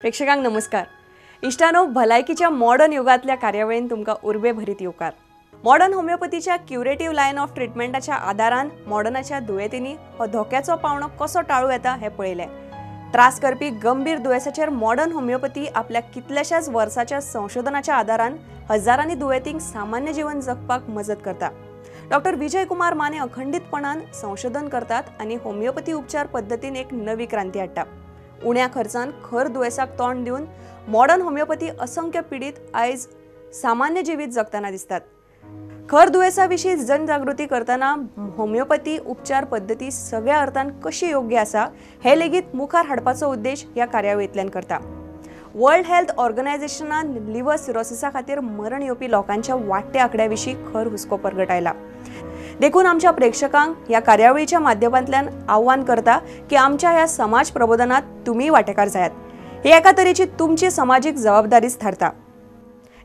प्रेक्षकांक नमस्कार. इष्टानो, भलायकीच्या मॉडर्न युगातल्या कार्यावळीन तुमका उर्बे भरीत येवकार. मॉडर्न होमिओपॅथीच्या क्युरेटिव्ह लायन ऑफ ट्रीटमेंटाच्या आदारान मॉडर्नाच्या दुयेंतींनी हो धोक्याचो पावणो कसो टाळू येता हे पळयले. त्रास करपी गंभीर दुयेंसाचेर मॉडर्न होमिओपॅथी आपल्या कितल्याशाच वर्साच्या संशोधनाच्या आदारान हजारांनी दुयेंतींक सामान्य जीवन जगपाक मजत करता. डॉक्टर विजय कुमार माने अखंडितपणान संशोधन करतात आणि होमिओपॅथी उपचार पद्धतीन एक नवी क्रांती हाडटा. उण्या खर्चान खर दुयेंसाक तोंड दिवन मॉडर्न होमिओपॅथी असंख्य पीडित आयज सामान्य जिवीत जगताना दिसतात. खर दुयेंसाविशीं जनजागृती करताना होमिओपॅथी उपचार पद्धती सगळ्या अर्थान कशी योग्य आसा हे लेगीत मुखार हाडपाचो उद्देश ह्या कार्यावळींतल्यान करता. वर्ल्ड हेल्थ ऑर्गनायझेशनान लिव्हर सिरोसिसा खातीर मरण येवपी लोकांच्या वाडट्या आंकड्याविशीं खर हुस्को परगटायला. देखून आमच्या प्रेक्षकांक ह्या कार्यावळीच्या माध्यमांतल्यान आव्हान करता की आमच्या ह्या समाज प्रबोधनात तुम्ही वांटेकार जायात. ही एका तरेची तुमची सामाजिक जबाबदारीच थारता.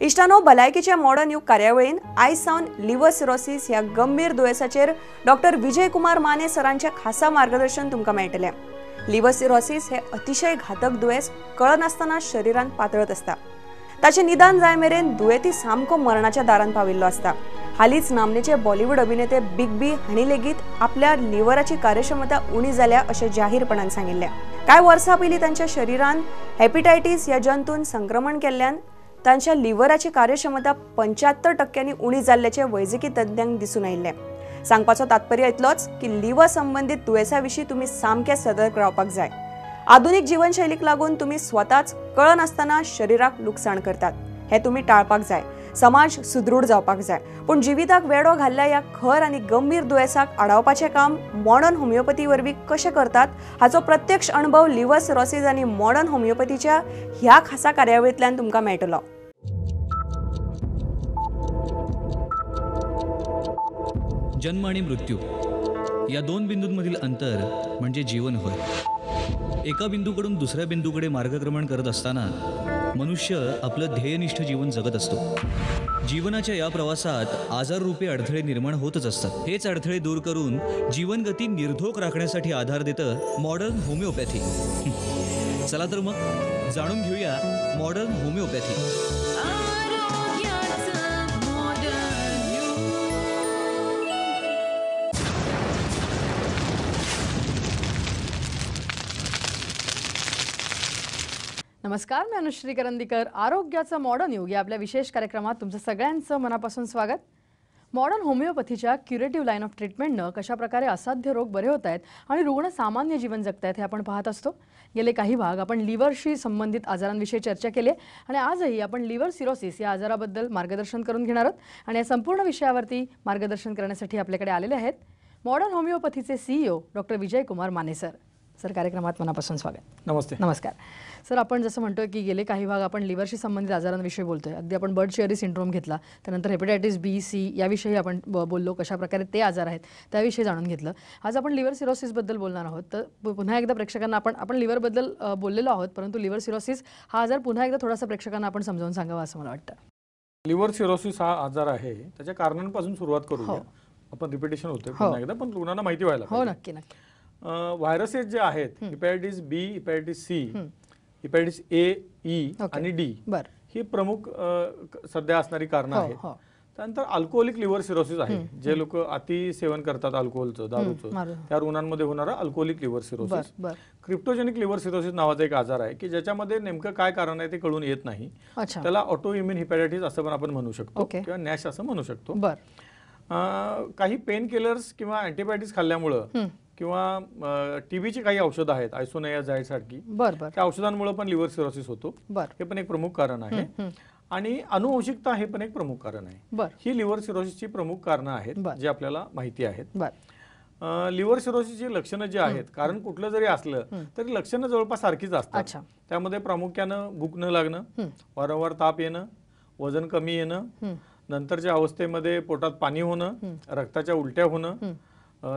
इष्टानो, भलायकीच्या मॉडर्न युग कार्यावळीन आयज सावन लिव्हर सिरोसिस ह्या गंभीर दुयेंसाचेर डॉक्टर विजय कुमार माने सरांचे खासा मार्गदर्शन तुमकां मेळटलें. लिव्हर सिरोसिस हे अतिशय घातक दुयेंस कळनासतना शरीरान पातळत असता. ताचे निदान जाय मेरेन दुयेंती सामको मरणाच्या दारान पाविल्लो असता. हालींच नामनेचे बॉलिवूड अभिनेते बिग बी हांणी लेगीत आपल्या लिव्हराची कार्यक्षमता उणी जाल्या अशें जाहीरपणान सांगिल्लें. कांय वर्सां पयलीं तांच्या शरीरान हेपेटायटीस ह्या जंतून संक्रमण केल्ल्यान तांच्या लिव्हराची कार्यक्षमता 75% उणी जाल्ल्याचे वैजकी तज्ञांक दिसून आयिल्लें. सांगपाचो तात्पर्य इतलोच की लिव्हर संबंधित दुयेंसा विशीं तुमी सामके सतर्क रावपाक जाय. आधुनिक जीवनशैलीक लागून तुमी स्वताच कळनासतना शरीराक लुकसाण करतात. हे तुमी टाळपाक जाय. समाज सुदृढ जावपाक जाय. पूण जिविताक वेडो घाल्ल्या ह्या खर आनी गंभीर दुयेंसाक आडावपाचें काम मॉडर्न होमिओपॅथी वरवीं कशें करतात हाचो प्रत्यक्ष अनुभव लिव्हर सिरोसिस आनी मॉडर्न होमिओपॅथीच्या ह्या खासा कार्यावळींतल्यान तुमकां मेळटलो. जन्म आणि मृत्यू या दोन बिंदूंमधील अंतर म्हणजे जीवन होय. एका बिंदूकडून दुसऱ्या बिंदूकडे मार्गक्रमण करत असताना मनुष्य आपलं ध्येयनिष्ठ जीवन जगत असतो. जीवनाच्या या प्रवासात आजाररूपी अडथळे निर्माण होतच असतात. हेच अडथळे दूर करून जीवनगती निर्धोक राखण्यासाठी आधार देतं मॉडर्न होमिओपॅथी. चला तर मग जाणून घेऊया मॉडर्न होमिओपॅथी. नमस्कार, मी अनुश्री करंदीकर. आरोग्याचं मॉडर्न युग या आपल्या विशेष कार्यक्रमात तुमचं सगळ्यांचं मनापासून स्वागत. मॉडर्न होमिओपॅथीच्या क्युरेटिव्ह लाईन ऑफ ट्रीटमेंटनं कशा प्रकारे असाध्य रोग बरे होत आहेत आणि रुग्ण सामान्य जीवन जगतायत हे आपण पाहत असतो. गेले काही भाग आपण लिव्हरशी संबंधित आजारांविषयी चर्चा केली आहे आणि आजही आपण लिव्हर सिरोसिस या आजाराबद्दल मार्गदर्शन करून घेणार आहोत. आणि या संपूर्ण विषयावरती मार्गदर्शन करण्यासाठी आपल्याकडे आलेले आहेत मॉडर्न होमिओपॅथीचे CEO doctor Vijay Kumar Mane sir. Sir, कार्यक्रमात मनापासून स्वागत. नमस्ते. नमस्कार सर. आपण जसं म्हणतोय की गेले काही भाग आपण लिव्हरशी संबंधित आजारांविषयी बोलतोय. अगदी आपण बर्ड-शेअरी सिंड्रोम घेतला, त्यानंतर हेपेटायटिस B, C याविषयी आपण बोललो, कशा प्रकारे ते आजार आहेत त्याविषयी जाणून घेतलं. आज आपण लिव्हर सिरोसिसबद्दल बोलणार आहोत. तर पुन्हा एकदा प्रेक्षकांना आपण लिव्हरबद्दल बोललेलो आहोत, परंतु लिव्हर सिरोसिस हा आजार पुन्हा एकदा थोडासा प्रेक्षकांना आपण समजावून सांगावा असं मला वाटतं. लिव्हर सिरोसिस हा आजार आहे, त्याच्या कारणांपासून सुरुवात करूया. आपण रिपिटेशन होते पुन्हा एकदा, पण रुग्णांना माहिती व्हायला हो, नक्की नक्की. व्हायरसेस जे आहेत, hepatitis B, hepatitis C, hepatitis A, E आणि D ही प्रमुख सध्या असणारी कारणं आहेत. त्यानंतर अल्कोहोलिक लिव्हर सिरोसिस आहे, जे लोक अति सेवन करतात अल्कोहोलचं, दारूचं, त्या रुग्णांमध्ये होणारा alcoholic liver cirrhosis. Cryptogenic liver cirrhosis नावाचा एक आजार आहे की ज्याच्यामध्ये नेमकं काय कारण आहे ते कळून येत नाही. त्याला ऑटो इम्युन हेपॅटायटिस असं पण आपण म्हणू शकतो किंवा नॅश असं म्हणू शकतो. काही पेन किलर्स किंवा अँटीबायोटिक्स खाल्ल्यामुळं किंवा टीबीची काही औषधं आहेत, आयसोनायाझाइड सारखी, त्या औषधांमुळे पण लिव्हर सिरोसिस होतो. हे पण एक प्रमुख कारण आहे. आणि अनुवंशिकता हे पण एक प्रमुख कारण आहे. ही लिव्हर सिरोसिसची प्रमुख कारणं आहेत जी आपल्याला माहिती आहेत. लिव्हर सिरोसिसची लक्षणं जी आहेत, कारण कुठलं जरी असलं तरी लक्षणं जवळपास सारखीच असतात. त्यामध्ये प्रामुख्यानं भूक न लागणं, वारंवार ताप येणं, वजन कमी येणं, नंतरच्या अवस्थेमध्ये पोटात पाणी होणं, रक्ताच्या उलट्या होणं,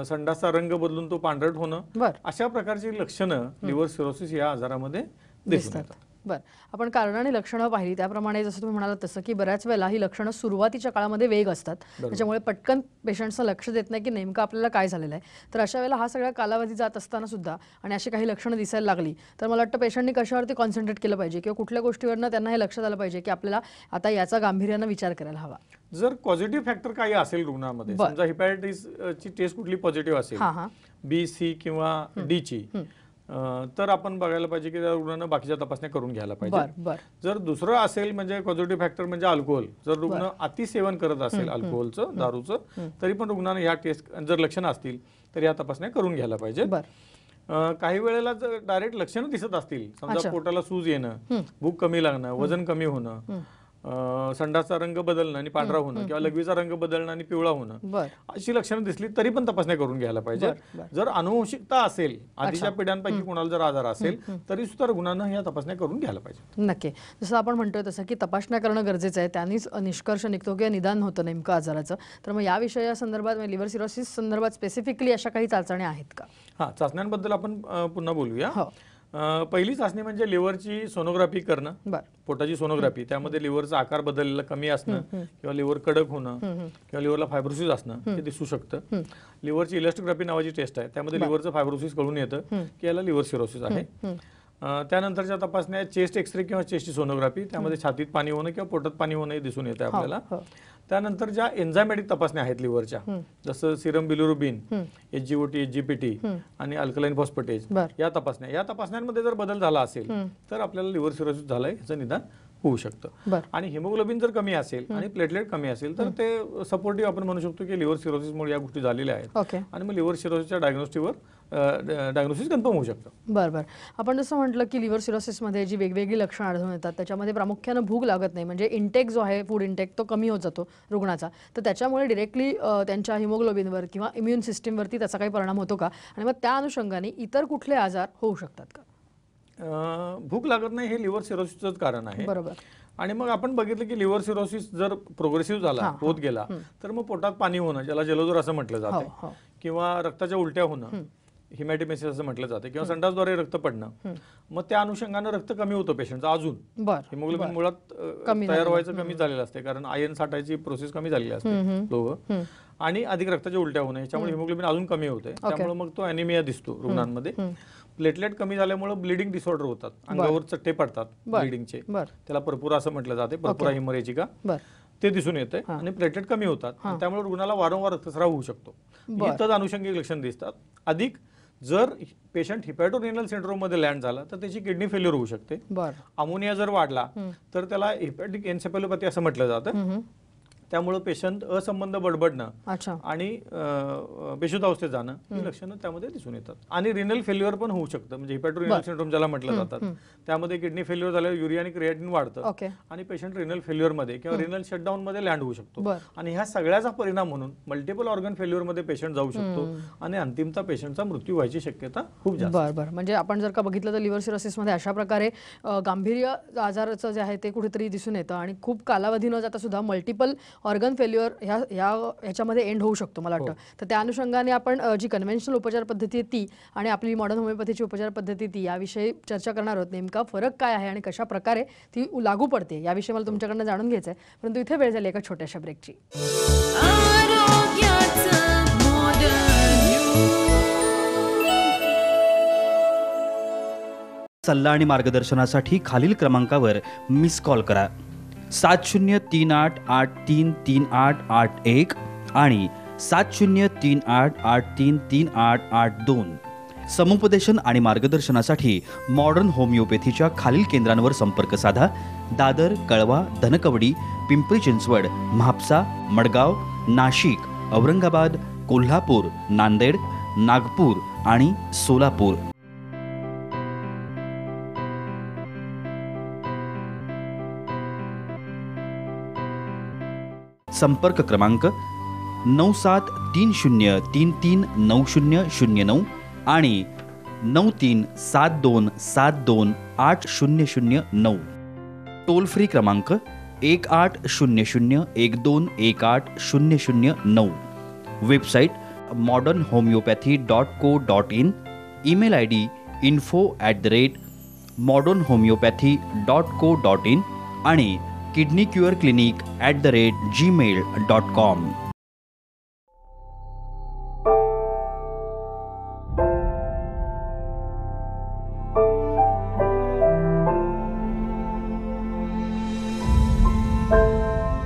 संडासचा रंग बदलून तो पांढरट होणं, अशा प्रकारची लक्षणं लिव्हर सिरोसिस या आजारामध्ये दिसतात. बरं, आपण कारण आणि लक्षणं पाहिली त्याप्रमाणे जसं तुम्ही म्हणालात तसं की बऱ्याच वेळेला ही लक्षणं सुरुवातीच्या काळामध्ये वेग असतात, त्याच्यामुळे पटकन पेशंटचं लक्ष देत नाही की नेमकं आपल्याला काय झालेलं आहे. तर अशा वेळेला हा सगळा कालावधी जात असताना सुद्धा आणि अशी काही लक्षणं दिसायला लागली तर मला वाटतं पेशंटनी कशावरती कॉन्सन्ट्रेट केलं पाहिजे किंवा कुठल्या गोष्टीवरनं त्यांना हे लक्षात आलं पाहिजे की आपल्याला आता याचा गांभीर्यानं विचार करायला हवा. जर पॉझिटिव्ह फॅक्टर काही असेल रुग्णामध्ये, समजा हिपॅटायटिस ची टेस्ट कुठली पॉझिटिव्ह असेल, बी, सी किंवा डी ची, तर आपण बघायला पाहिजे की त्या रुग्णानं बाकीच्या तपासण्या करून घ्यायला पाहिजे. जर दुसरं असेल म्हणजे पॉझिटिव्ह फॅक्टर म्हणजे अल्कोहोल, जर रुग्ण अतिसेवन करत असेल अल्कोहोलचं, दारूचं, तरी पण रुग्णानं ह्या टेस्ट जर लक्षणं असतील तर या तपासण्या करून घ्यायला पाहिजे. काही वेळेला जर डायरेक्ट लक्षणं दिसत असतील, समजा पोटाला सूज येणं, भूक कमी लागणं, वजन कमी होणं, संडासचा रंग बदलणं आणि पांढरा होणं किंवा लघवीचा रंग बदलणं आणि पिवळा होणं, अशी लक्षणं दिसली तरी पण तपासण्या करून घ्यायला पाहिजे. जर अनुवंशिकता असेल, आधीच्या पिढ्यांपैकी कोणाला जर आजार असेल तरी सुद्धा रुग्णानं या तपासण्या करून घ्यायला पाहिजे. नक्की, जसं आपण म्हणतोय तसं की तपासण्या करणं गरजेचं आहे, त्यांनीच निष्कर्ष निघतो किंवा निदान होतं नेमकं आजाराचं. तर मग या विषयासंदर्भात लिव्हर सिरोसिस संदर्भात स्पेसिफिकली अशा काही चाचण्या आहेत का? हां, चाचण्यांबद्दल आपण पुन्हा बोलूया. पहिली चाचणी म्हणजे लिव्हरची सोनोग्राफी करणं, पोटाची सोनोग्राफी. त्यामध्ये लिव्हरचा आकार बदललेला कमी असणं किंवा लिव्हर कडक होणं किंवा लिव्हरला फायब्रोसिस असणं हे दिसू शकतं. लिव्हरची इलॅस्टोग्राफी नावाची टेस्ट आहे, त्यामध्ये लिव्हरचं फायब्रोसिस कळून येतं की याला लिव्हर सिरोसिस आहे. त्यानंतरच्या तपासण्या चेस्ट एक्सरे किंवा चेस्टची सोनोग्राफी, त्यामध्ये छातीत पाणी होणं किंवा पोटात पाणी होणं हे दिसून येतं आपल्याला. त्यानंतर ज्या एन्झायमॅटिक तपासण्या आहेत लिव्हरच्या, जसं सिरम बिलिरुबिन, SGOT, SGPT आणि अल्कलाइन फॉस्फेटेज, या तपासण्यांमध्ये जर बदल झाला असेल तर आपल्याला लिव्हर सिरोसिस झालंय याचं निदान होऊ शकतं. आणि हिमोग्लोबिन जर कमी असेल आणि प्लेटलेट कमी असेल तर ते सपोर्टिव्ह आपण म्हणू शकतो की लिव्हर सिरोसिसमुळे या गोष्टी झालेल्या आहेत आणि मग लिव्हर सिरोसिसच्या डायग्नोसिस कन्फर्म होऊ शकतं. बरं, आपण जसं म्हटलं की लिव्हर सिरोसिसमध्ये जी वेगवेगळी लक्षणं आढळून येतात त्याच्यामध्ये प्रामुख्यानं भूक लागत नाही, म्हणजे इंटेक जो आहे फूड इंटेक तो कमी होत जातो रुग्णाचा, तर त्याच्यामुळे डिरेक्टली त्यांच्या हिमोग्लोबिनवर किंवा इम्युन सिस्टीमवरती त्याचा काही परिणाम होतो का, आणि मग त्या अनुषंगाने इतर कुठले आजार होऊ शकतात का? भूक लागत नाही हे लिव्हर सिरोसिसचंच कारण आहे. बरोबर. आणि मग आपण बघितलं की लिव्हर सिरोसिस जर प्रोग्रेसिव्ह झाला, होत गेला, तर मग पोटात पाणी होणं, ज्याला जलोदर असं म्हटलं जातं, किंवा रक्ताच्या उलट्या होणं, हिमॅटिमेसिस असं म्हटलं जातं, किंवा संडासद्वारे रक्त पडणं, मग त्या अनुषंगानं रक्त कमी होतं पेशंटचा. अजून हिमोग्लोबिन मुळात तयार व्हायचं कमी झालेलं असते, कारण आयर्न साठायची प्रोसेस कमी झालेली असते, लोह, आणि अधिक रक्ताच्या उलट्या होणं, याच्यामुळे हिमोग्लोबिन अजून कमी होते. त्यामुळे मग तो अॅनिमिया दिसतो रुग्णांमध्ये. प्लेटलेट कमी झाल्यामुळे ब्लिडिंग डिसऑर्डर होतात, अंगावर चट्टे पडतात ब्लिडिंगचे, त्याला पर्पुरा असं म्हटलं जाते, पर्पुरा हिमोरेजिका, ते दिसून येते आणि प्लेटलेट कमी होतात. त्यामुळे रुग्णाला वारंवार रक्तस्राव होऊ शकतो. ही तद अनुषंगिक लक्षण दिसतात. अधिक जर पेशंट हिपॅटोरेनल सिंड्रोम मध्ये लँड झाला तर त्याची किडनी फेल्युअर होऊ शकते. अमोनिया जर वाढला तर त्याला हिपॅटिक एन्सेफॅलोपॅथी असं म्हटलं जातं. त्यामुळे पेशंट असंबंध बडबडणं आणि बेशुद्धावस्थेत जाणं ही लक्षणं त्यामध्ये दिसून येतात. आणि रिनल फेल्युअर पण होऊ शकतं, म्हणजे हिपॅटोरिनल सिंड्रोम ज्याला म्हटलं जातात, त्यामध्ये किडनी फेल्युअर झाल्यावर युरिया आणि क्रिएटिन वाढतं आणि पेशंट रिनल फेल्युअर मध्ये किंवा रिनल शटडाऊन मध्ये लँड होऊ शकतो. आणि ह्या सगळ्याचा परिणाम म्हणून मल्टिपल ऑर्गन फेल्युअर मध्ये पेशंट जाऊ शकतो आणि अंतिमता पेशंटचा मृत्यू व्हायची शक्यता खूप जास्त. बरं, म्हणजे आपण जर का बघितलं तर लिव्हर सिरोसिस मध्ये अशा प्रकारे गांभीर्य आजाराचं जे आहे ते कुठेतरी दिसून येतं आणि खूप कालावधी न जाता सुद्धा मल्टिपल ऑर्गन फेल्युअर ह्याच्यामध्ये एंड होऊ शकतो मला वाटतं. तर त्या अनुषंगाने आपण जी कन्व्हेन्शनल उपचार पद्धती आहे ती आणि आपली मॉडर्न होमिओपॅथीची उपचार पद्धती ती याविषयी चर्चा करणार आहोत. नेमका फरक काय आहे आणि कशा प्रकारे ती लागू पडते याविषयी मला तुमच्याकडनं जाणून घ्यायचं आहे. परंतु इथे वेळ झाली एका छोट्याशा ब्रेकची. सल्ला आणि मार्गदर्शनासाठी खालील क्रमांकावर मिस कॉल करा. 7038833881 आणि 7038833882. समुपदेशन आणि मार्गदर्शनासाठी मॉडर्न होमिओपॅथीच्या खालील केंद्रांवर संपर्क साधा. दादर, कळवा, धनकवडी, पिंपरी चिंचवड, म्हापसा, मडगाव, नाशिक, औरंगाबाद, कोल्हापूर, नांदेड, नागपूर आणि सोलापूर. संपर्क क्रमांक 9730339009 आणि 9372728009. टोल फ्री क्रमांक 180012180009. Website modernhomeopathy.co.in. Email ID info@modernhomeopathy.co.in. modernhomeopathy.co.in आणि kidneycureclinic@gmail.com.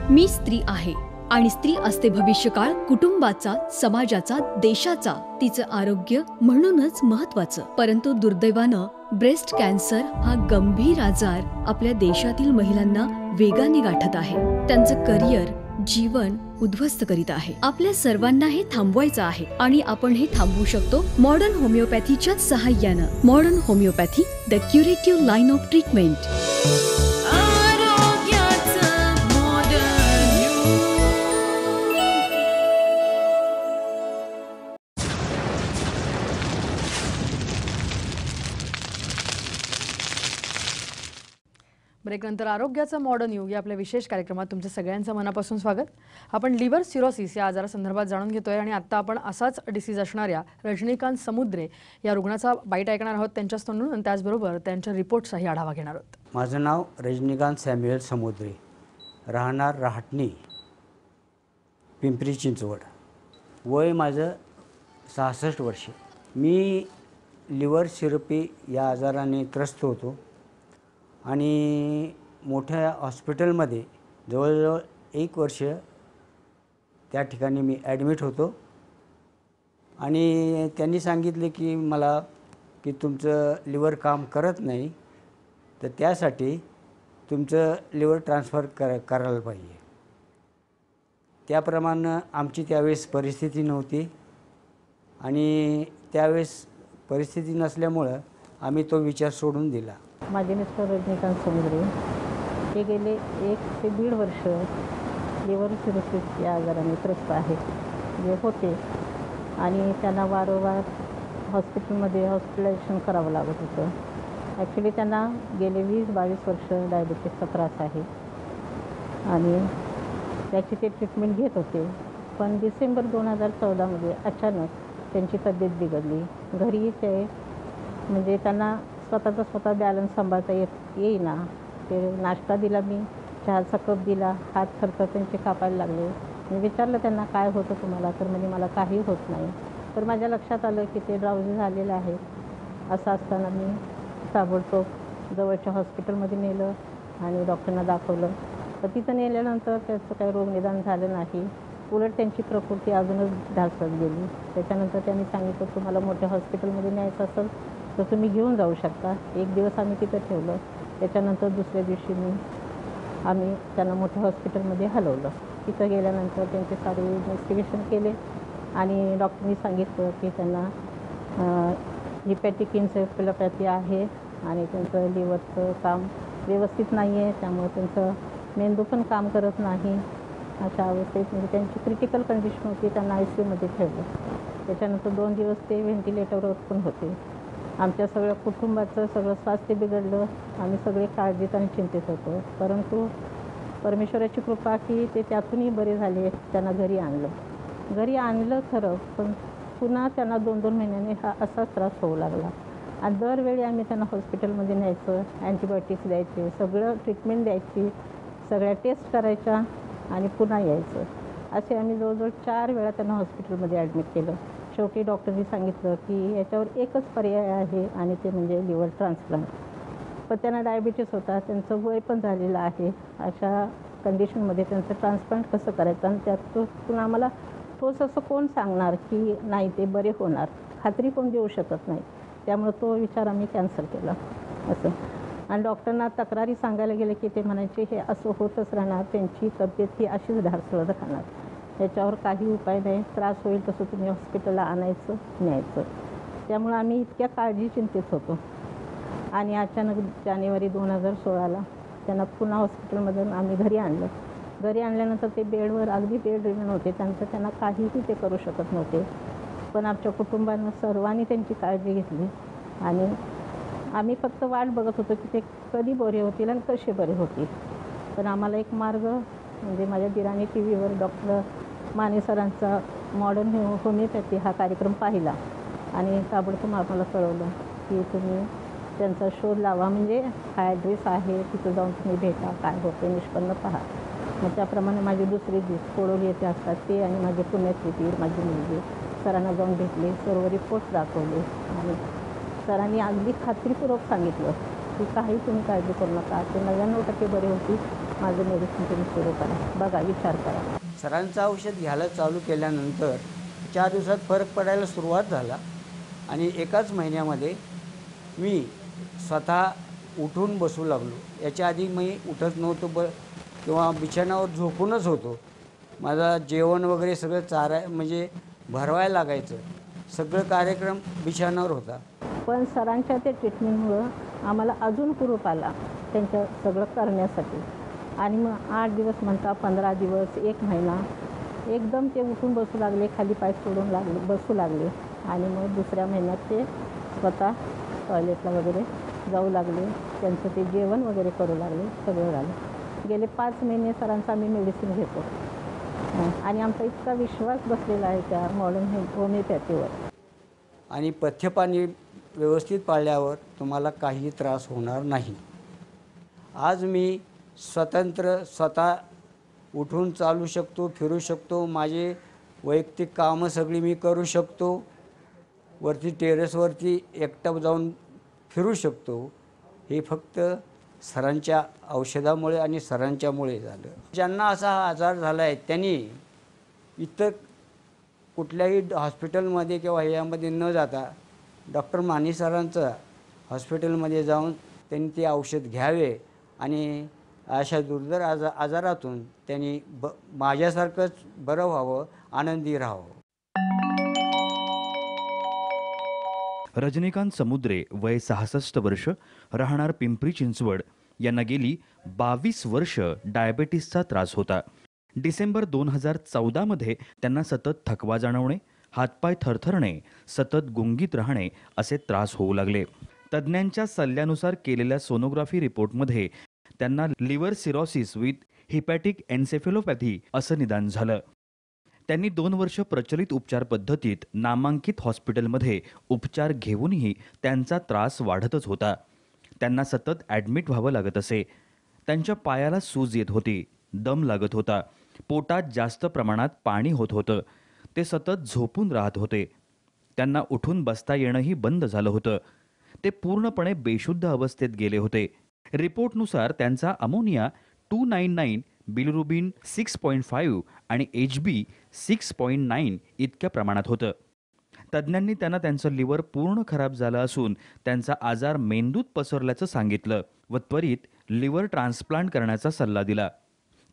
मी स्त्री आहे आणि स्त्री असते भविष्यकाळ कुटुंबाचा, समाजाचा, देशाचा. तिचं आरोग्य म्हणूनच महत्वाचं. परंतु दुर्दैवानं ब्रेस्ट कॅन्सर हा गंभीर आजार आपल्या देशातील महिलांना वेगाने गाठत आहे. त्यांचं करिअर, जीवन उद्ध्वस्त करीत आहे. आपल्या सर्वांना हे थांबवायचं आहे आणि आपण हे थांबवू शकतो मॉडर्न होमिओपॅथीच्या सहाय्यानं. Modern homoeopathy, the curative line of treatment. ब्रेकनंतर आरोग्याचं मॉडर्न युग या आपल्या विशेष कार्यक्रमात तुमचं सगळ्यांचं मनापासून स्वागत. आपण लिव्हर सिरोसिस या आजारासंदर्भात जाणून घेतोय आणि आत्ता आपण असाच डिसीज असणाऱ्या रजनीकांत समुद्रे या रुग्णाचा बाईट ऐकणार आहोत त्यांच्याच तोंडून आणि त्याचबरोबर त्यांच्या रिपोर्टचाही आढावा घेणार आहोत. माझं नाव रजनीकांत सॅम्युएल समुद्रे, राहणार राहटणी, पिंपरी चिंचवड. वय माझं 66 वर्षे. मी लिव्हर सिरोपी या आजाराने त्रस्त होतो आणि मोठ्या हॉस्पिटलमध्ये जवळजवळ 1 वर्ष त्या ठिकाणी मी ॲडमिट होतो आणि त्यांनी सांगितले की मला की तुमचं लिव्हर काम करत नाही, तर त्यासाठी तुमचं लिव्हर ट्रान्सफर करायला पाहिजे. त्याप्रमाणे आमची त्यावेळेस परिस्थिती नव्हती आणि त्यावेळेस परिस्थिती नसल्यामुळं आम्ही तो विचार सोडून दिला. माझे मिस्टर रजनीकांत समुद्रे हे गेले 1 ते 1.5 वर्ष लिव्हर सिरोसिस या आजाराने त्रस्त आहेत जे होते आणि त्यांना वारंवार हॉस्पिटलमध्ये हॉस्पिटलायझेशन करावं लागत होतं. ॲक्च्युली त्यांना गेले 20-22 वर्ष डायबिटीसचा त्रास आहे आणि त्याची ते ट्रीटमेंट घेत होते. पण डिसेंबर 2014मध्ये अचानक त्यांची तब्येत बिघडली. घरी ते म्हणजे त्यांना स्वतः बॅलन्स सांभाळता येईना. ते नाश्ता दिला, मी चहाचा कप दिला, हात थरथर त्यांचे कापायला लागले. मी विचारलं त्यांना काय होतं तुम्हाला, तर म्हणजे मला काही होत नाही. तर माझ्या लक्षात आलं की ते ड्राउझी झालेलं आहे. असं असताना मी ताबडतोब जवळच्या हॉस्पिटलमध्ये नेलं आणि डॉक्टरांना दाखवलं. तर तिथं नेल्यानंतर त्याचं काही रोगनिदान झालं नाही, उलट त्यांची प्रकृती अजूनच ढासळत गेली. त्याच्यानंतर त्यांनी सांगितलं तुम्हाला मोठ्या हॉस्पिटलमध्ये न्यायचं असेल तर तुम्ही घेऊन जाऊ शकता. 1 दिवस आम्ही तिथं ठेवलं. त्याच्यानंतर दुसऱ्या दिवशी आम्ही त्यांना मोठ्या हॉस्पिटलमध्ये हलवलं. तिथं गेल्यानंतर त्यांचे सारे इन्व्हेस्टिगेशन केले आणि डॉक्टरनी सांगितलं की त्यांना हिपॅटिक इन्सेफेलोपॅथी आहे आणि त्यांचं लिव्हरचं काम व्यवस्थित नाही आहे, त्यामुळे त्यांचं मेंदू पण काम करत नाही. अशा अवस्थेत म्हणजे त्यांची क्रिटिकल कंडिशन होती. त्यांना ICUमध्ये ठेवलं. त्याच्यानंतर 2 दिवस ते व्हेंटिलेटरवर पण होते. आमच्या सगळ्या कुटुंबाचं सगळं स्वास्थ्य बिघडलं. आम्ही सगळे काळजीत आणि चिंतेत होतो. परंतु परमेश्वराची कृपा की ते त्यातूनही बरे झाले. त्यांना घरी आणलं खरं, पण पुन्हा त्यांना 2-2 महिन्याने हा असाच त्रास होऊ लागला आणि दरवेळी आम्ही त्यांना हॉस्पिटलमध्ये न्यायचं, अँटीबायोटिक्स द्यायचे, सगळं ट्रीटमेंट द्यायची, सगळ्या टेस्ट करायच्या आणि पुन्हा यायचं. असे आम्ही जवळजवळ 4 वेळा त्यांना हॉस्पिटलमध्ये ॲडमिट केलं. शेवटी डॉक्टरनी सांगितलं की याच्यावर एकच पर्याय आहे आणि ते म्हणजे लिव्हर ट्रान्सप्लांट. पण त्यांना डायबिटीस होता, त्यांचं वय पण झालेलं आहे. अशा कंडिशनमध्ये त्यांचं ट्रान्सप्लांट कसं करायचं आणि त्यातून आम्हाला ठोस असं कोण सांगणार की नाही ते बरे होणार, खात्री कोण देऊ शकत नाही. त्यामुळे तो विचार आम्ही कॅन्सल केला असं. आणि डॉक्टरांना तक्रारी सांगायला गेले की ते म्हणायचे हे असं होतच राहणार, त्यांची तब्येत ही अशीच ढासळत राहणार, याच्यावर काही उपाय नाही, त्रास होईल तसं तुम्ही हॉस्पिटलला आणायचं न्यायचं. त्यामुळे आम्ही इतक्या काळजी चिंतेत होतो. आणि अचानक जानेवारी 2016ला त्यांना पुन्हा हॉस्पिटलमधून आम्ही घरी आणलं. घरी आणल्यानंतर ते बेडवर अगदी बेड रिव्हन होते. त्यांना काहीही ते करू शकत नव्हते. पण आमच्या कुटुंबानं सर्वांनी त्यांची काळजी घेतली आणि आम्ही फक्त वाट बघत होतो की ते कधी बरे होतील आणि कसे बरे होतील. पण आम्हाला एक मार्ग म्हणजे माझ्या दिराने TV वर डॉक्टर माने सरांचा मॉडर्न होमिओपॅथी हा कार्यक्रम पाहिला आणि ताबडतोब आम्हाला कळवलं की तुम्ही त्यांचा शोध लावा, म्हणजे हा ॲड्रेस आहे, तिथं जाऊन तुम्ही भेटा, काय होतं निष्पन्न पहा. मग त्याप्रमाणे माझे दुसरे कोडोली येथे असतात ते आणि माझे पुण्यातली ती माझी मुलगी सरांना जाऊन भेटले, सर्व रिपोर्ट्स दाखवले आणि सरांनी अगदी खात्रीपूर्वक सांगितलं की काही तुम्ही काळजी करू नका, ते 99% बरे होतील, माझं मेडिसिन तुम्ही सुरू करा, बघा, विचार करा. सरांचं औषध घ्यायला चालू केल्यानंतर 4 दिवसात फरक पडायला सुरुवात झाला आणि एकाच महिन्यामध्ये मी स्वतः उठून बसू लागलो. याच्या आधी मी उठत नव्हतो किंवा बिछाण्यावर झोपूनच होतो. माझा जेवण वगैरे सगळं म्हणजे भरवायला लागायचं. सगळं कार्यक्रम बिछाण्यावर होता. पण सरांच्या त्या ट्रीटमेंटमुळं आम्हाला अजून हुरूप आला त्यांचं सगळं करण्यासाठी. आणि मग 8 दिवस म्हणता 15 दिवस, 1 महिना एकदम ते उठून बसू लागले, खाली पाय सोडून बसू लागले. आणि मग दुसऱ्या महिन्यात ते स्वतः टॉयलेटला वगैरे जाऊ लागले, त्यांचं ते जेवण वगैरे करू लागले, सगळं झालं. गेले 5 महिने सरांचं आम्ही मेडिसिन घेतो आणि आमचा इतका विश्वास बसलेला आहे त्या मॉडर्न होमिओपॅथीवर. आणि पथ्यपाणी व्यवस्थित पाळल्यावर तुम्हाला काही त्रास होणार नाही. आज मी स्वतः उठून चालू शकतो, फिरू शकतो, माझे वैयक्तिक कामं सगळी मी करू शकतो, वरती टेरेसवरती एकटा जाऊन फिरू शकतो. हे फक्त सरांच्या औषधामुळे आणि सरांच्यामुळे झालं. ज्यांना असा हा आजार झाला आहे त्यांनी इतर कुठल्याही हॉस्पिटलमध्ये किंवा ह्यामध्ये न जाता डॉक्टर माने सरांचं हॉस्पिटलमध्ये जाऊन त्यांनी ते औषध घ्यावे आणि अशा दुर्धर आजारातून त्यांनी माझ्यासारखंच बरं व्हावं, आनंदी राहावं. रजनीकांत समुद्रे वय 66 वर्ष, राहणार पिंपरी चिंचवड, यांना गेली 22 वर्ष डायबेटीसचा त्रास होता. डिसेंबर 2014मध्ये त्यांना सतत थकवा जाणवणे, हातपाय थरथरणे, सतत गुंगीत राहणे असे त्रास होऊ लागले. तज्ज्ञांच्या सल्ल्यानुसार केलेल्या सोनोग्राफी रिपोर्टमध्ये त्यांना लिव्हर सिरोसिस विथ हिपॅटिक एन्सेफेलोपॅथी असं निदान झालं. त्यांनी 2 वर्ष प्रचलित उपचार पद्धतीत नामांकित हॉस्पिटलमध्ये उपचार घेऊनही त्यांचा त्रास वाढतच होता. त्यांना सतत ॲडमिट व्हावं लागत असे. त्यांच्या पायाला सूज येत होती, दम लागत होता, पोटात जास्त प्रमाणात पाणी होत होतं, ते सतत झोपून राहत होते. त्यांना उठून बसता येणंही बंद झालं होतं. ते पूर्णपणे बेशुद्ध अवस्थेत गेले होते. रिपोर्टनुसार त्यांचा अमोनिया 299, बिलिरुबिन 6.5 आणि HB 6.9 इतक्या प्रमाणात होतं. तज्ज्ञांनी त्यांना त्यांचं लिव्हर पूर्ण खराब झालं असून त्यांचा आजार मेंदूत पसरल्याचं सांगितलं व त्वरित लिव्हर ट्रान्सप्लांट करण्याचा सल्ला दिला.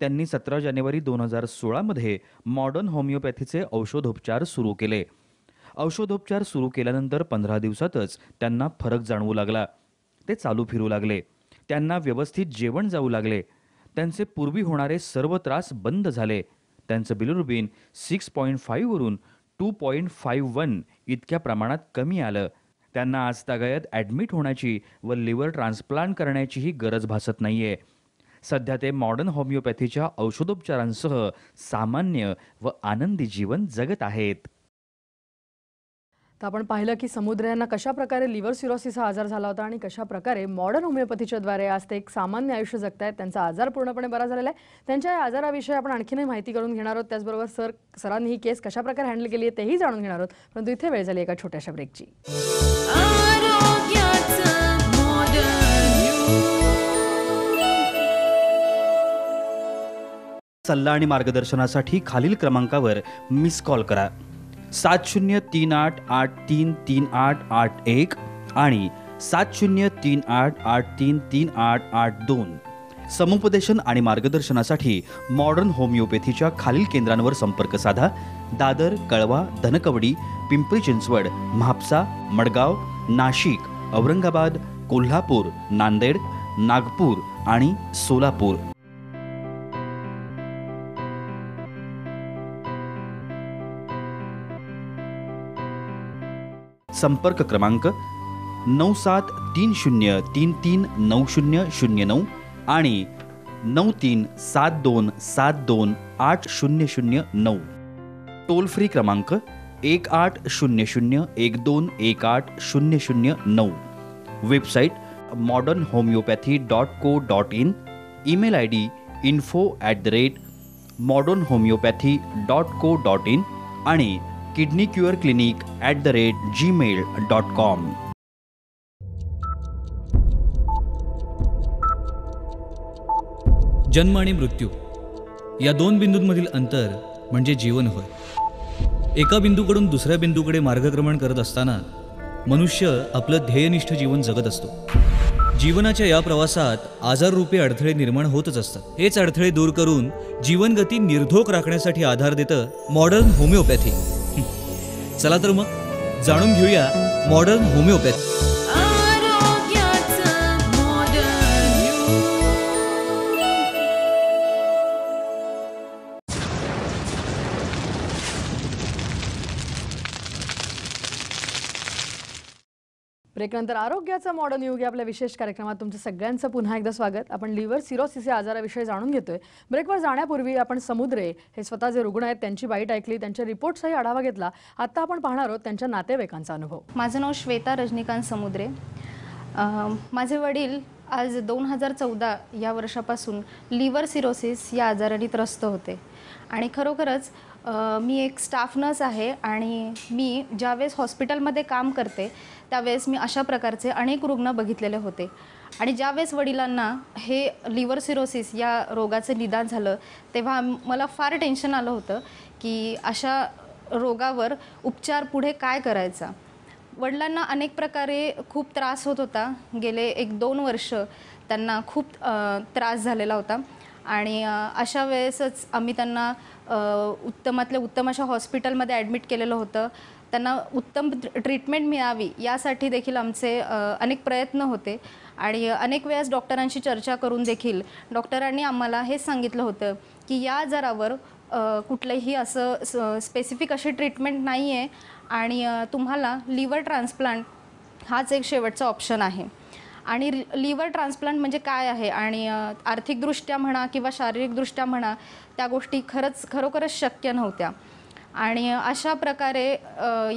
त्यांनी 17 जानेवारी 2016मध्ये मॉडर्न होमिओपॅथीचे औषधोपचार सुरू केले. औषधोपचार सुरू केल्यानंतर 15 दिवसातच त्यांना फरक जाणवू लागला. ते चालू फिरू लागले. त्यांना व्यवस्थित जेवण जाऊ लागले. त्यांचे पूर्वी होणारे सर्व त्रास बंद झाले. त्यांचं बिलिरुबिन 6.5 वरून 2.51 इतक्या प्रमाणात कमी आलं. त्यांना आजतागायत ॲडमिट होण्याची व लिव्हर ट्रान्सप्लांट करण्याचीही गरज भासत नाहीये. सध्या ते मॉडर्न होमिओपॅथीच्या औषधोपचारांसह सामान्य व आनंदी जीवन जगत आहेत. तर आपण पाहिलं की समुद्रे यांना कशा प्रकारे लिव्हर सिरोसिस हा आजार झाला होता आणि कशा प्रकारे मॉडर्न होमिओपॅथीच्या द्वारे आज ते एक सामान्य आयुष्य जगतायत. त्यांचा आजार पूर्णपणे बरा झालेला आहे. त्यांच्या या आजाराविषयी आपण आणखीनही माहिती करून घेणार आहोत. त्याचबरोबर सरांनी ही केस कशा प्रकारे हँडल केली आहे तेही जाणून घेणार आहोत. परंतु इथे वेळ झाली एका छोट्याशा ब्रेकची. सल्ला आणि मार्गदर्शनासाठी खालील क्रमांकावर मिस कॉल करा. 7038833881 आणि 7038833882. समुपदेशन आणि मार्गदर्शनासाठी मॉडर्न होमिओपॅथीच्या खालील केंद्रांवर संपर्क साधा. दादर, कळवा, धनकवडी, पिंपरी चिंचवड, म्हापसा, मडगाव, नाशिक, औरंगाबाद, कोल्हापूर, नांदेड, नागपूर आणि सोलापूर. संपर्क क्रमांक 9730339009 आणि 9372728009. टोल फ्री क्रमांक 180012180009. Website modernhomeopathy.co.in, email ID info@modernhomeopathy.co.in आणि kidneycureclinic@gmail.com. जन्म आणि मृत्यू या दोन बिंदूंमधील अंतर म्हणजे जीवन होय. एका बिंदूकडून दुसऱ्या बिंदूकडे मार्गक्रमण करत असताना मनुष्य आपलं ध्येयनिष्ठ जीवन जगत असतो. जीवनाच्या या प्रवासात आजाररूपी अडथळे निर्माण होतच असतात. हेच अडथळे दूर करून जीवनगती निर्धोक राखण्यासाठी आधार देतं मॉडर्न होमिओपॅथी. चला तर मग जाणून घेऊया मॉडर्न होमिओपॅथी. ब्रेकनंतर आरोग्याचा मॉडर्न युग या आपल्या विशेष कार्यक्रमात तुमचं सगळ्यांचं पुन्हा एकदा स्वागत. आपण लिव्हर सिरोसिस या आजाराविषयी जाणून घेतोय. ब्रेकवर जाण्यापूर्वी आपण समुद्रे हे स्वतः जे रुग्ण आहेत त्यांची बाईट ऐकली, त्यांच्या रिपोर्ट्सचाही आढावा घेतला. आता आपण पाहणार आहोत त्यांच्या नातेवाईकांचा अनुभव. माझं नाव श्वेता रजनीकांत समुद्रे. माझे वडील आज 2014 या वर्षापासून लिव्हर सिरोसिस या आजाराने त्रस्त होते आणि खरोखरच मी एक स्टाफ नर्स आहे आणि मी ज्यावेळेस हॉस्पिटलमध्ये काम करते त्यावेळेस मी अशा प्रकारचे अनेक रुग्ण बघितलेले होते आणि ज्यावेळेस वडिलांना हे लिव्हर सिरोसिस या रोगाचं निदान झालं तेव्हा मला फार टेन्शन आलं होतं की अशा रोगावर उपचार पुढे काय करायचा. वडिलांना अनेक प्रकारे खूप त्रास होत होता. गेले 1-2 वर्ष त्यांना खूप त्रास झालेला होता आणि अशा वेळेसच आम्ही त्यांना उत्तमातल्या उत्तम अशा हॉस्पिटलमध्ये ॲडमिट केलेलं होतं. त्यांना उत्तम ट्रीटमेंट मिळावी यासाठी देखील आमचे अनेक प्रयत्न होते आणि अनेक वेळेस डॉक्टरांशी चर्चा करून देखील डॉक्टरांनी आम्हाला हेच सांगितलं होतं की या आजारावर कुठलंही असं स्पेसिफिक अशी ट्रीटमेंट नाही आहे आणि तुम्हाला लिव्हर ट्रान्सप्लांट हाच एक शेवटचा ऑप्शन आहे. आणि लिव्हर ट्रान्सप्लांट म्हणजे काय आहे आणि आर्थिकदृष्ट्या म्हणा किंवा शारीरिकदृष्ट्या म्हणा त्या गोष्टी खरोखरच शक्य नव्हत्या. आणि अशा प्रकारे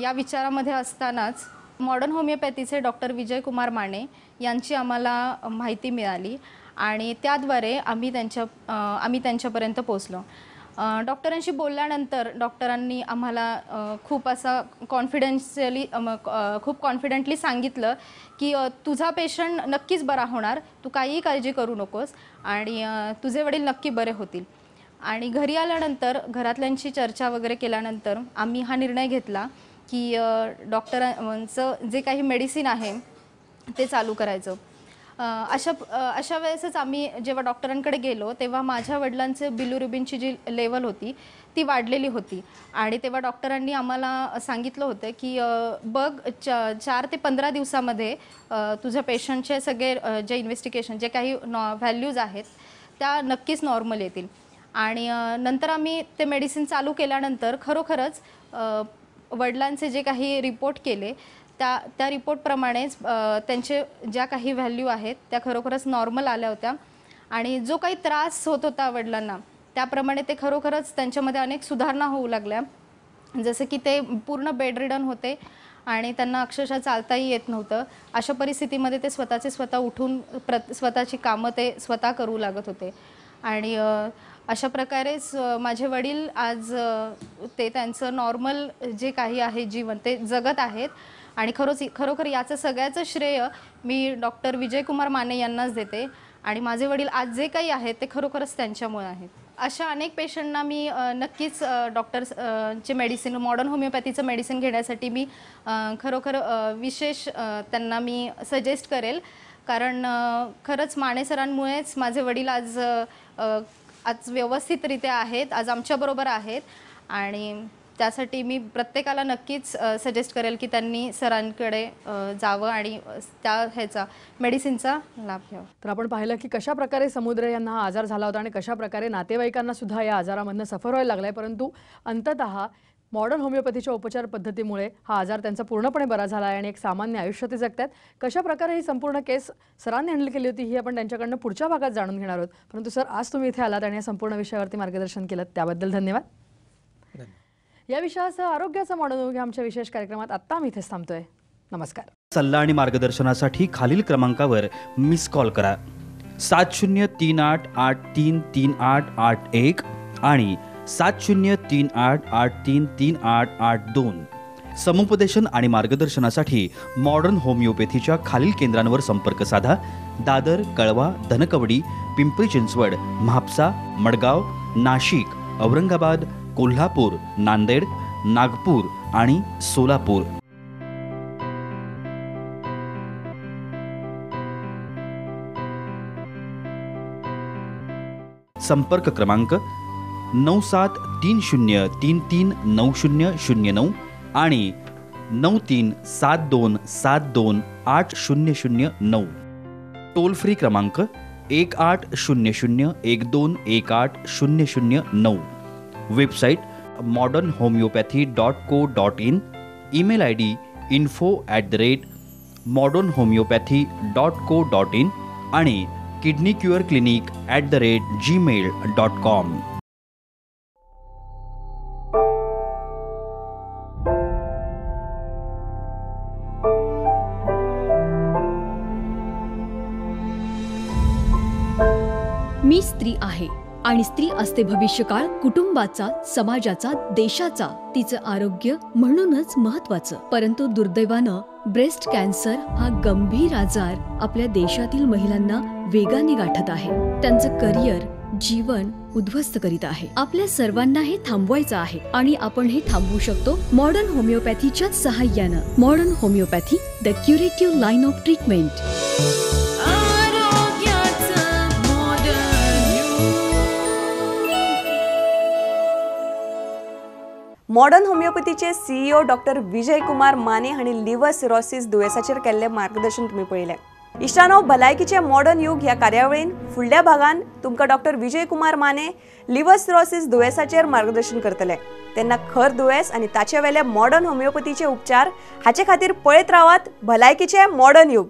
या विचारामध्ये असतानाच मॉडर्न होमिओपॅथीचे डॉक्टर विजय कुमार माने यांची आम्हाला माहिती मिळाली आणि त्याद्वारे आम्ही त्यांच्यापर्यंत पोचलो. डॉक्टरांशी बोलल्यानंतर डॉक्टरांनी आम्हाला खूप कॉन्फिडेंटली सांगितलं की तुझा पेशंट नक्कीच बरा होणार, तू काहीही काळजी करू नकोस आणि तुझे वडील नक्की बरे होतील. आणि घरी आल्यानंतर घरातल्यांशी चर्चा वगैरे केल्यानंतर आम्ही हा निर्णय घेतला की डॉक्टरांचं जे काही मेडिसिन आहे ते चालू करायचं. अशा वेळेसच आम्ही जेव्हा डॉक्टरांकडे गेलो तेव्हा माझ्या वडिलांचे बिलिरुबिनची जी लेवल होती ती वाढलेली होती आणि तेव्हा डॉक्टरांनी आम्हाला सांगितलं होतं की बघ 4 ते 15 दिवसामध्ये तुझ्या पेशंटचे सगळे जे इन्व्हेस्टिगेशन जे काही व्हॅल्यूज आहेत त्या नक्कीच नॉर्मल येतील. आणि नंतर आम्ही ते मेडिसिन चालू केल्यानंतर खरोखरच वडिलांचे जे काही रिपोर्ट केले त्या रिपोर्टप्रमाणेच त्यांचे ज्या काही व्हॅल्यू आहेत त्या खरोखरच नॉर्मल आल्या होत्या आणि जो काही त्रास होत होता वडिलांना त्याप्रमाणे ते खरोखरच त्यांच्यामध्ये अनेक सुधारणा होऊ लागल्या. जसं की ते पूर्ण बेडरिडन होते आणि त्यांना अक्षरशः चालताही येत नव्हतं. अशा परिस्थितीमध्ये ते स्वतः उठून स्वतःची कामं ते स्वतः करू लागत होते आणि अशा प्रकारेच माझे वडील आज ते त्यांचं नॉर्मल जे काही आहे जीवन ते जगत आहेत आणि खरोखर याचं सगळ्याचं श्रेय मी डॉक्टर विजय कुमार माने यांनाच देते आणि माझे वडील आज जे काही आहेत ते खरोखरच त्यांच्यामुळे आहेत. अशा अनेक पेशंटना मी नक्कीच डॉक्टरचे मेडिसिन मॉडर्न होमिओपॅथीचं मेडिसिन घेण्यासाठी मी खरोखर विशेष त्यांना मी सजेस्ट करेल कारण खरंच माने सरांमुळेच माझे वडील आज व्यवस्थितरित्या आहेत, आज आमच्याबरोबर आहेत आणि त्यासाठी मी प्रत्येकाला नक्कीच सजेस्ट करेल की त्यांनी सरांकडे जावं आणि ह्याचा मेडिसिनचा लाभ घ्यावा. तर आपण पाहिलं की कशा प्रकारे समुद्रे यांना हा आजार झाला होता आणि कशा प्रकारे नातेवाईकांना सुद्धा या आजारामधनं सफर व्हायला लागलाय, परंतु अंततः मॉडर्न होमिओपॅथीच्या उपचार पद्धतीमुळे हा आजार त्यांचा पूर्णपणे बरा झाला आहे आणि एक सामान्य आयुष्य ते जगतात. कशा प्रकारे ही संपूर्ण केस सरांनी हँडल केली होती ही आपण त्यांच्याकडनं पुढच्या भागात जाणून घेणार आहोत. परंतु सर, आज तुम्ही इथे आलात आणि या संपूर्ण विषयावरती मार्गदर्शन केलं त्याबद्दल धन्यवाद. या विषयासह आरोग्याचा मॉडर्न युग आमच्या विशेष कार्यक्रमात आत्ता आम्ही इथेच थांबतोय. नमस्कार. सल्ला आणि मार्गदर्शनासाठी खालील क्रमांकावर मिस कॉल करा. 7038833881 आणि 7038833882. समुपदेशन आणि मार्गदर्शनासाठी मॉडर्न होमिओपॅथीच्या खालील केंद्रांवर संपर्क साधा. दादर, कळवा, धनकवडी, पिंपरी चिंचवड, म्हापसा, मडगाव, नाशिक, औरंगाबाद, कोल्हापूर, नांदेड, नागपूर आणि सोलापूर. संपर्क क्रमांक 9730339009 आणि 9372728009. टोल फ्री क्रमांक 180012180009. Website modernhomeopathy.co.in. Email ID info@modernhomeopathy.co.in आणि kidneycureclinic@gmail.com. मी स्त्री आहे आणि स्त्री असते भविष्यकाळ कुटुंबाचा, समाजाचा, देशाचा, तिचं आरोग्य म्हणूनच महत्वाचं. परंतु दुर्दैवानं ब्रेस्ट कॅन्सर हा गंभीर आजार आपल्या देशातील महिलांना वेगाने गाठत आहे. त्यांचं करिअर, जीवन उद्ध्वस्त करीत आहे. आपल्या सर्वांना हे थांबवायचं आहे आणि आपण हे थांबवू शकतो मॉडर्न होमिओपॅथीच्या सहाय्यानं. Modern homoeopathy, the curative line of treatment. Modern होमिओपॅथीचे CEO डॉक्टर विजय कुमार माने हांणी लिव्हर सिरोसिस दुयेसाचेर केल्लें मार्गदर्शन तुम्ही पळयलें. इश्टानो, भलायकीचे मॉडर्न युग ह्या कार्यावळीन फुडल्या भागान तुमकां doctor Vijay Kumar Mane liver cirrhosis दुयेसाचेर मार्गदर्शन करतले. तेन्ना खर दुयेस आनी ताचे वेले मॉडर्न होमिओपॅथीचे उपचार हाचे खातीर पळयत रावात भलायकीचे मॉडर्न युग.